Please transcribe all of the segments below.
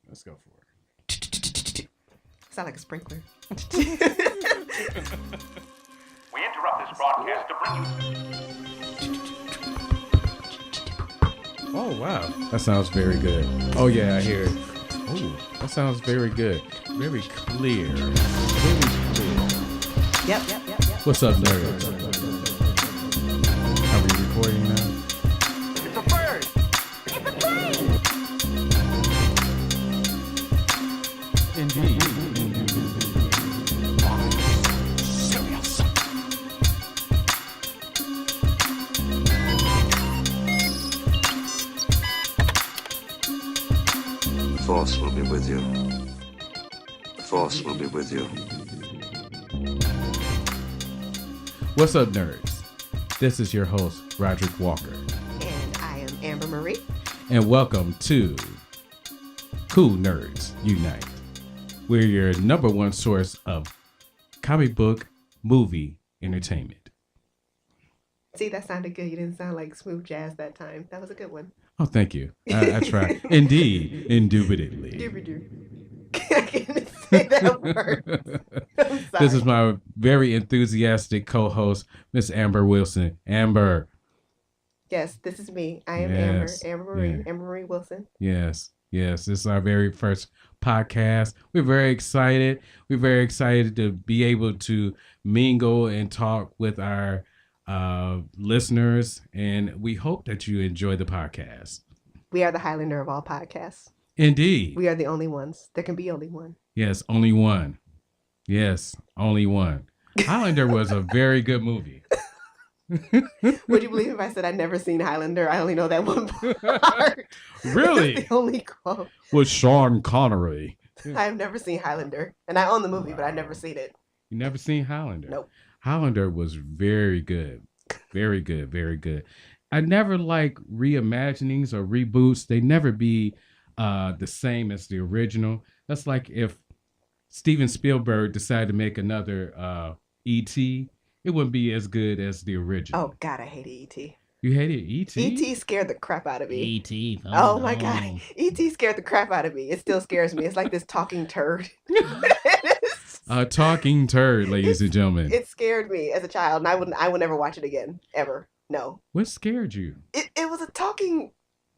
Let's go for Sound like a sprinkler. We interrupt this broadcast to bring you. Oh, wow. That sounds very good. Oh, yeah, I hear it. Oh, that sounds very good. Very clear. Very clear. Yep. What's up, nerds? Are we recording now? It's a bird! Indeed. The Force will be with you. The Force will be with you. What's up, nerds? This is your host, Roderick Walker. And I am Amber Marie. And welcome to Cool Nerds Unite. We're your number one source of comic book movie entertainment. See, that sounded good. You didn't sound like smooth jazz that time. That was a good one. Oh, thank you. I try. Indeed, indubitably. I can't say that word. I'm sorry. This is my very enthusiastic co-host, Miss Amber Wilson. Amber. Yes, this is me. I am Yes. Amber Marie. Yeah. Amber Marie Wilson. Yes. This is our very first podcast. We're very excited. We're very excited to be able to mingle and talk with our listeners, and we hope that you enjoy the podcast. We are the Highlander of all podcasts. Indeed. We are the only ones. There can be only one. Yes, only one. Yes, only one. Highlander was a very good movie. Would you believe if I said I'd never seen Highlander? I only know that one part. Really? That's the only quote. With Sean Connery. I've never seen Highlander. And I own the movie, but I've never seen it. You never seen Highlander? Nope. Highlander was very good. Very good. Very good. I never like reimaginings or reboots. They never be the same as the original. That's like if Steven Spielberg decided to make another E.T., it wouldn't be as good as the original. Oh, God, I hated E.T. You hated E.T.? E.T. scared the crap out of me. E.T. Oh, my God. E.T. scared the crap out of me. It still scares me. It's like this talking turd. A talking turd, ladies and gentlemen. It scared me as a child, and I would never watch it again, ever. No. What scared you? It was a talking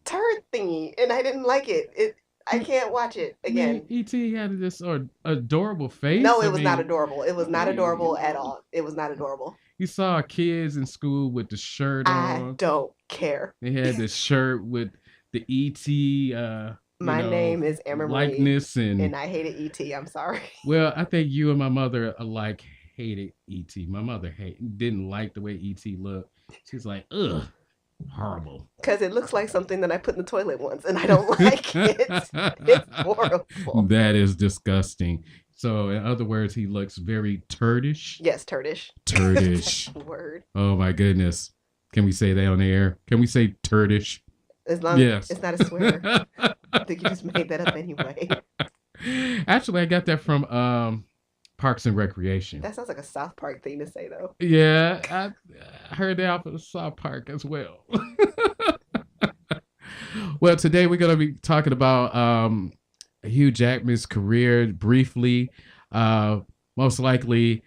turd thingy, and I didn't like it. I can't watch it again. E.T. had this adorable face. No, it was not adorable. It was not adorable at all. It was not adorable. You saw kids in school with the shirt I on. don't care. They had this shirt with the E.T. My name is Amber Marie, likeness and I hated E.T. I'm sorry. well, I think you and my mother alike hated E.T. My mother didn't like the way E.T. looked. She's like, ugh, horrible. Because it looks like something that I put in the toilet once, and I don't like it. It's horrible. That is disgusting. So, in other words, he looks very turdish. Yes, turdish. Turdish. Word. Oh my goodness. Can we say that on the air? Can we say turdish? As long Yes. as it's not a swear. I think you just made that up anyway. Actually, I got that from Parks and Recreation. That sounds like a South Park thing to say, though. Yeah, I heard that off of South Park as well. Well, today we're going to be talking about Hugh Jackman's career briefly. Most likely,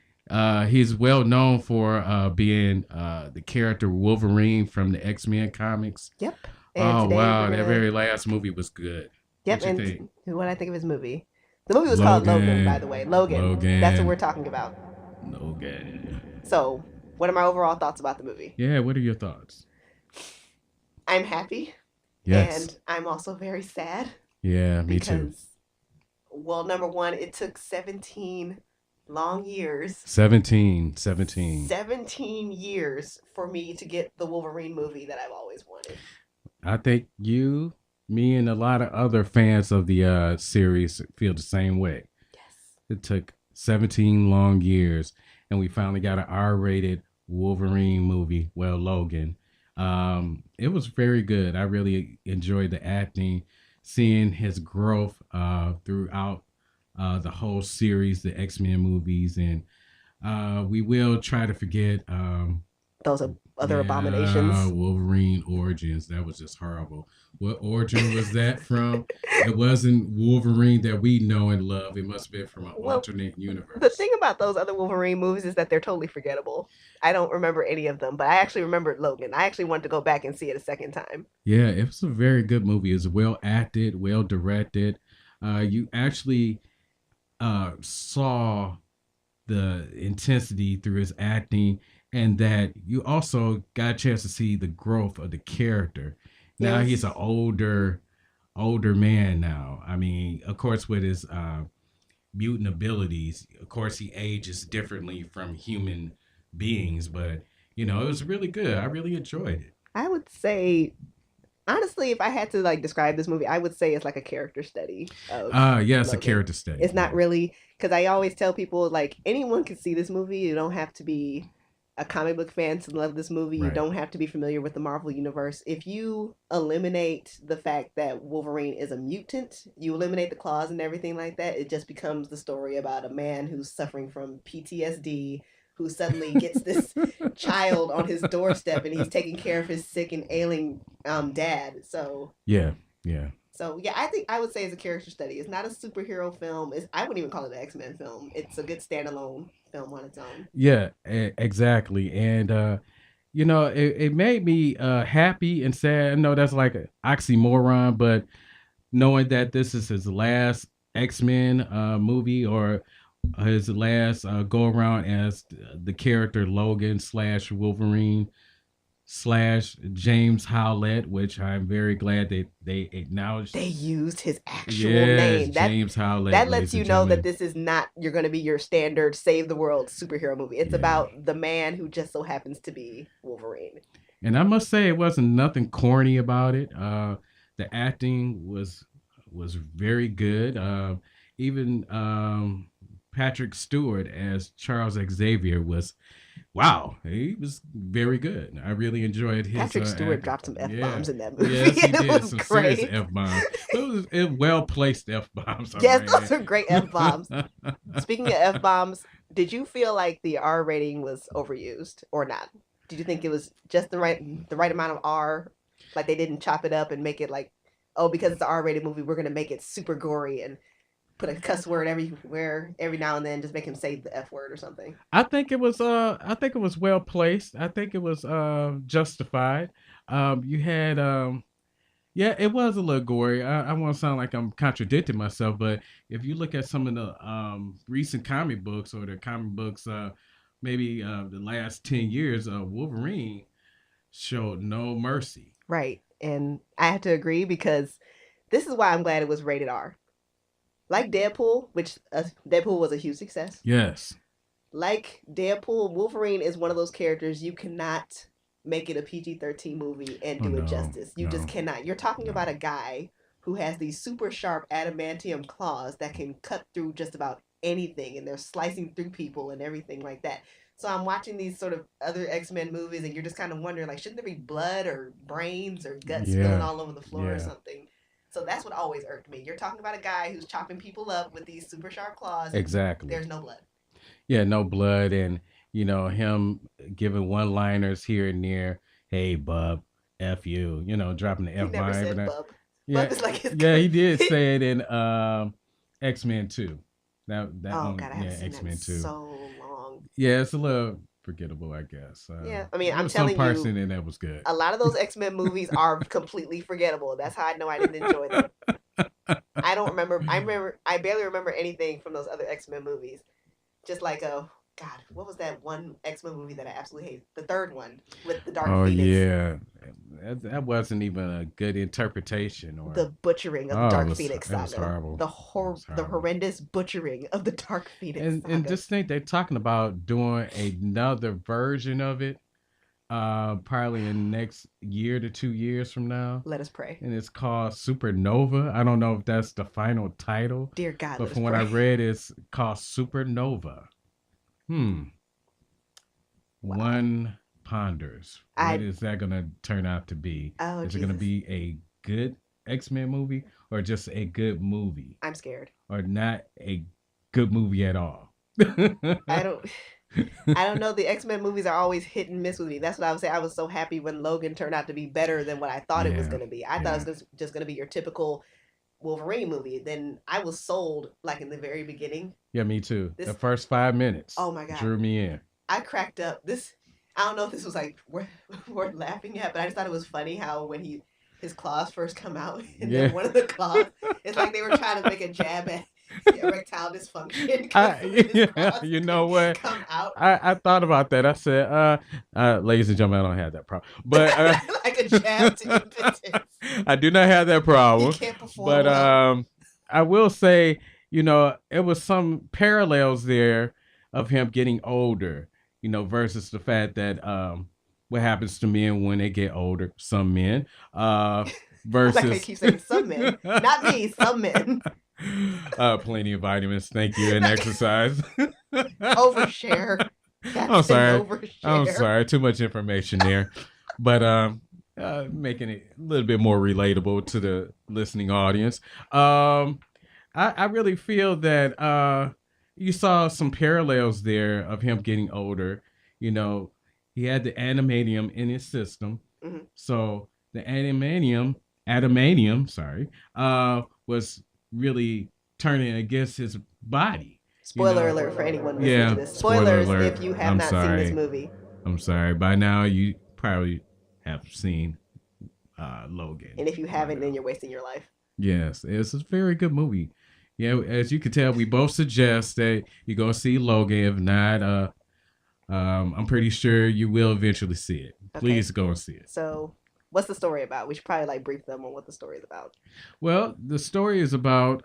he's well known for being the character Wolverine from the X-Men comics. Yep. Oh, wow. That very last movie was good. Yep. What'd you And think? what I think of his movie. The movie was called Logan, by the way. Logan. That's what we're talking about. Logan. So, what are my overall thoughts about the movie? Yeah, what are your thoughts? I'm happy. Yes. And I'm also very sad. Yeah, me too. Because, well, number one, it took 17 long years. 17. 17 years for me to get the Wolverine movie that I've always wanted. I think you, me, and a lot of other fans of the series feel the same way. Yes. It took 17 long years, and we finally got an R-rated Wolverine movie. Well, Logan. It was very good. I really enjoyed the acting, seeing his growth throughout the whole series, the X-Men movies, and we will try to forget those other abominations. Wolverine Origins. That was just horrible. What origin was that from? It wasn't Wolverine that we know and love. It must have been from an Well, alternate the universe. thing about those other Wolverine movies is that they're totally forgettable. I don't remember any of them, but I actually remembered Logan. I actually wanted to go back and see it a second time. Yeah, it was a very good movie. It's well acted, well directed. You actually saw the intensity through his acting, and that you also got a chance to see the growth of the character. Now he's an Yes. older man now. I mean, of course, with his mutant abilities, of course, he ages differently from human beings, but it was really good. I really enjoyed it. I would say, honestly, if I had to like describe this movie, I would say it's like a character study of Yeah, it's a Logan. character study. It's not Yeah. really, because I always tell people like anyone can see this movie. You don't have to be a comic book fan to love this movie. You Right. don't have to be familiar with the Marvel universe. If you eliminate the fact that Wolverine is a mutant, you eliminate the claws and everything like that, it just becomes the story about a man who's suffering from PTSD, who suddenly gets this child on his doorstep and he's taking care of his sick and ailing dad. Yeah, yeah. So yeah, I think I would say it's a character study. It's not a superhero film. I wouldn't even call it an X-Men film. It's a good standalone film on its own. Yeah, exactly. And it made me happy and sad. I know that's like an oxymoron, but knowing that this is his last X-Men movie, or his last go around as the character Logan slash Wolverine slash James Howlett, which I'm very glad that they acknowledged. They used his actual Yes, name. James Howlett. That ladies lets you and know that gentlemen. this is not you're going to be your standard save the world superhero movie. It's Yeah. about the man who just so happens to be Wolverine. And I must say, it wasn't nothing corny about it. The acting was very good. Even Patrick Stewart as Charles Xavier was, wow, he was very good. I really enjoyed his. Patrick Stewart acting. dropped some F Yeah. bombs in that movie. Yes, he It did was some great. serious F bombs. It was well placed F bombs. Yes, those are great F bombs. Speaking of F bombs, did you feel like the R rating was overused or not? Did you think it was just the right amount of R? Like they didn't chop it up and make it like, oh, because it's an R rated movie, we're gonna make it super gory and put a cuss word everywhere every now and then, just make him say the F word or something. I think it was well placed. I think it was justified. You had yeah, it was a little gory. I won't sound like I'm contradicting myself, but if you look at some of the recent comic books, or the comic books maybe the last 10 years, Wolverine showed no mercy. Right. And I have to agree because this is why I'm glad it was rated R. Like Deadpool, which Deadpool was a huge success. Yes. Like Deadpool, Wolverine is one of those characters you cannot make it a PG-13 movie and do Oh, it no, justice. You just no, cannot. You're talking no. about a guy who has these super sharp adamantium claws that can cut through just about anything, and they're slicing through people and everything like that. So I'm watching these sort of other X-Men movies, and you're just kind of wondering, like, shouldn't there be blood or brains or guts spilling Yeah. all over the floor or Yeah. something? So that's what always irked me. You're talking about a guy who's chopping people up with these super sharp claws. Exactly. There's no blood. Yeah, no blood, and him giving one-liners here and there. Hey, bub, F you. Dropping the He F never bomb. said bub. Yeah, Bub is like his yeah, he did say it in X-Men 2. That Oh one, God, I yeah, haven't seen X-Men that 2. in so long. Yeah, it's a little forgettable, I guess. Yeah, I mean, there I'm was some telling parts you, in it that was good. a lot of those X-Men movies are completely forgettable. That's how I know I didn't enjoy them. I don't remember. I barely remember anything from those other X-Men movies. Just like God, what was that one X-Men movie that I absolutely hate? The third one with the Dark Oh Phoenix. yeah, that wasn't even a good interpretation. Or The butchering of Oh, the it Dark was- Phoenix it was saga. horrible. The It was the horrible. horrendous butchering of the Dark Phoenix and saga. just think they're talking about doing another version of it, probably in the next year to 2 years from now. Let us pray. And it's called Supernova. I don't know if that's the final title, Dear God, but let us from what pray. I read, it's called Supernova. Wow. One ponders. I- What is that going to turn out to be? Oh, Is it going to Jesus. be a good X-Men movie, or just a good movie, I'm scared. or not a good movie at all? I don't. I don't know. The X-Men movies are always hit and miss with me. That's what I was saying. I was so happy when Logan turned out to be better than what I thought it was Yeah, going to be. I thought yeah, it was just going to be your typical Wolverine movie. Then I was sold like in the very beginning. yeah. Me too. The This, first 5 minutes oh my God, drew me in. I cracked up. This, I don't know if this was like worth laughing at, but I just thought it was funny how when his claws first come out, and Yeah. then one of the claws, it's like they were trying to make a jab at erectile dysfunction. 'cause his Yeah, claws you know what? come out I thought about that. I said, ladies and gentlemen, I don't have that problem. But like a jab to impotence. I do not have that problem. He can't perform But well. I will say, it was some parallels there of him getting older, versus the fact that what happens to men when they get older, some men, Like they versus keep saying some men, not me, some men. plenty of vitamins, thank you, and exercise. Overshare. That's I'm sorry. an overshare. I'm sorry, too much information there, but making it a little bit more relatable to the listening audience. I really feel that you saw some parallels there of him getting older. He had the animanium in his system, Mhm. so the sorry, was really turning against his body. Spoiler alert for anyone listening Yeah, to this. spoiler Spoilers alert. if you have I'm not seen this sorry. movie. I'm sorry. By now, you probably have seen Logan. And if you haven't, then you're wasting your life. Yes, it's a very good movie. Yeah, as you can tell, we both suggest that you go see Logan. If not, I'm pretty sure you will eventually see it. Please go and see it. So, what's the story about? We should probably like brief them on what the story is about. Well, the story is about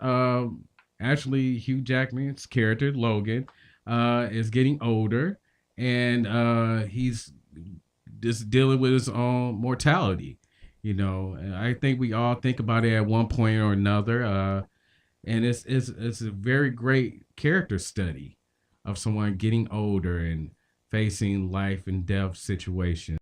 actually Hugh Jackman's character Logan is getting older, and he's just dealing with his own mortality. And I think we all think about it at one point or another. And it's a very great character study of someone getting older and facing life and death situations.